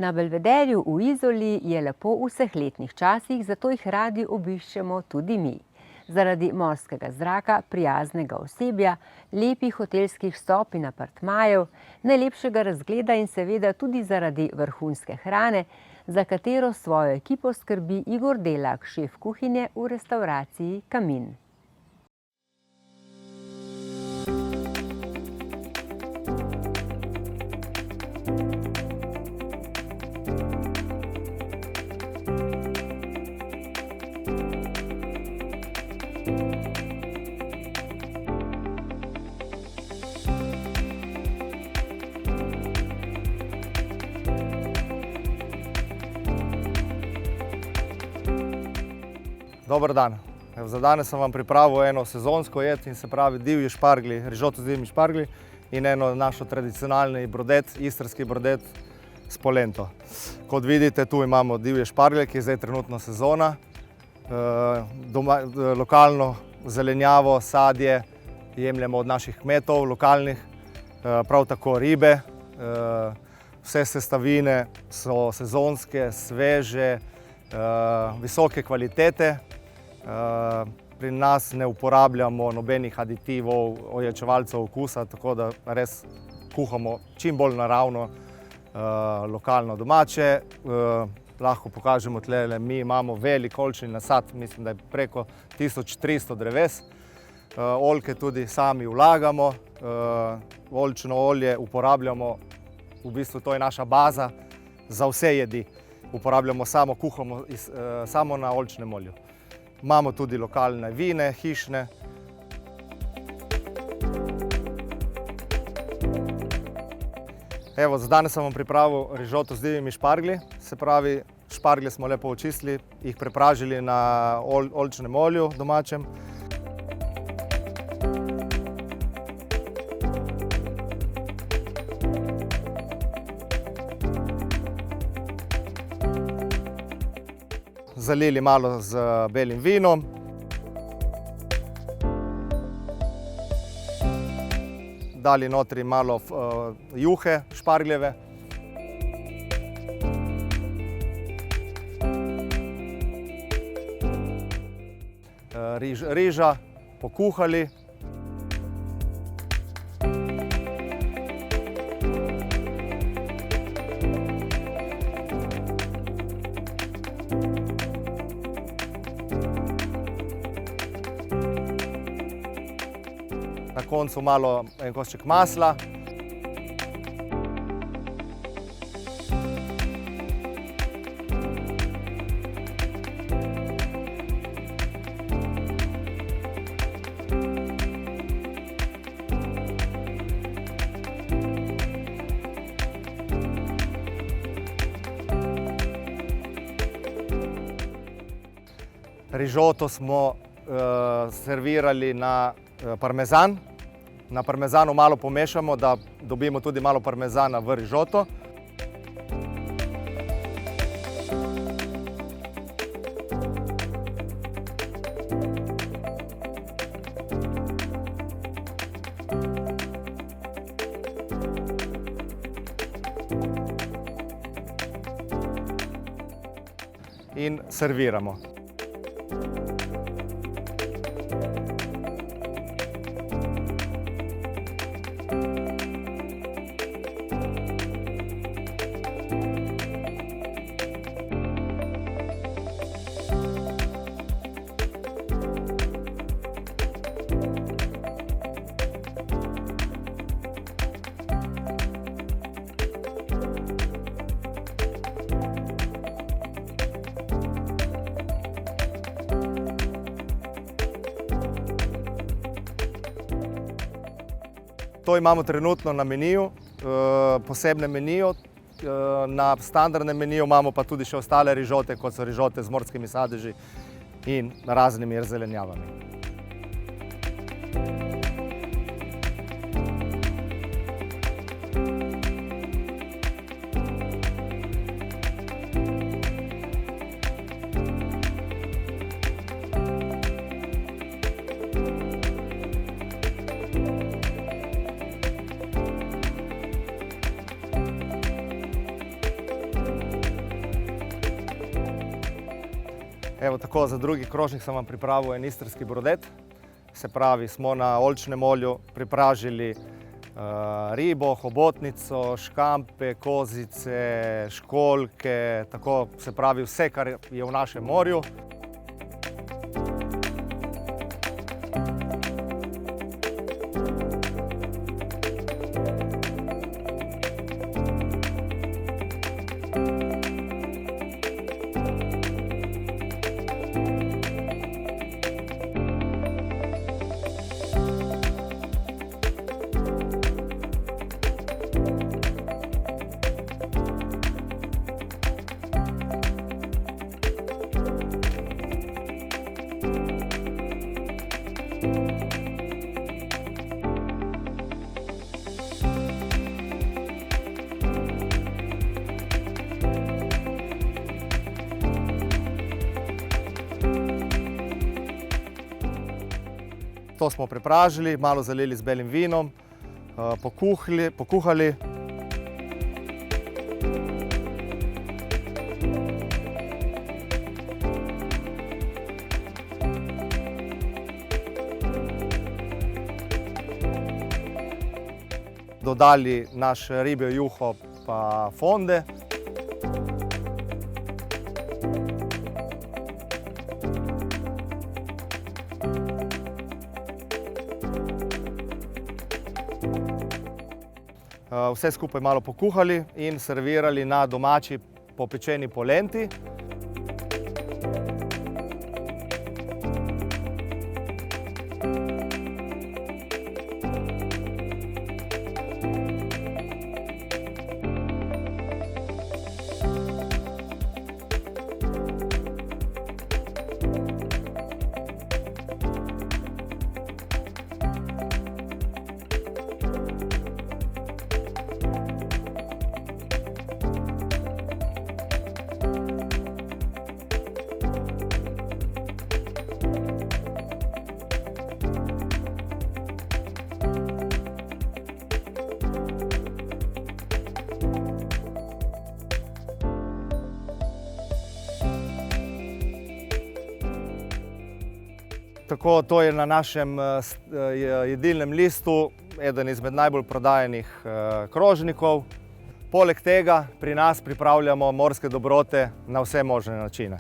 Na Belvederju v Izoli je lepo v vseh letnih časih, zato jih radi obiščemo tudi mi. Zaradi morskega zraka, prijaznega osebja, lepih hotelskih sob in apartmajev, najlepšega razgleda in seveda tudi zaradi vrhunske hrane, za katero svojo ekipo skrbi Igor Delak, šef kuhinje v restavraciji Kamin. Dober dan. Za danes sem vam pripravil eno sezonsko jed in se pravi divji šparglji, rižoto z divjimi šparglji in eno našo tradicionalni brodet, istrski brodet s polento. Kot vidite, tu imamo divje šparglje, ki je zdaj trenutno sezona. Lokalno zelenjavo, sadje jemljemo od naših kmetov, lokalnih, prav tako ribe. Vse sestavine so sezonske, sveže, visoke kvalitete. Pri nas ne uporabljamo nobenih aditivov, ojačevalcev okusa, tako da res kuhamo čim bolj naravno, lokalno domače. Lahko pokažemo tlele, mi imamo velik oljčni nasad, mislim, da je preko 1300 dreves. Oljke tudi sami vlagamo, oljčno olje uporabljamo, v bistvu to je naša baza za vse jedi. Uporabljamo samo, kuhamo samo na oljčnem olju. Imamo tudi lokalne vine, hišne. Evo, za danes sem vam pripravil rižoto z divjimi šparglji. Se pravi, šparglje smo lepo očistili, jih prepražili na oljčnem olju domačem. Zalili malo z belim vinom. Dali notri malo juhe špargljeve. Riža pokuhali. Na koncu malo en košček masla. Rižoto smo servirali na parmezan. Na parmezanu malo pomešamo, da dobimo tudi malo parmezana v rižoto. In serviramo. To imamo trenutno na meniju, posebnem meniju. Na standardnem meniju imamo pa tudi še ostale rižote, kot so rižote z morskimi sadeži in raznimi zelenjavami. Evo, tako za drugi krožnik sem vam pripravil en istrski brodet. Se pravi, smo na oljčnem olju pripražili ribo, hobotnico, škampe, kozice, školjke, tako se pravi vse, kar je v našem morju. To smo prepražili, malo zalili z belim vinom, pokuhali. Dodali naš ribjo juho pa fonde. Vse skupaj malo pokuhali in servirali na domači popečeni polenti. Tako, to je na našem jedilnem listu eden izmed najbolj prodajanih krožnikov. Poleg tega pri nas pripravljamo morske dobrote na vse možne načine.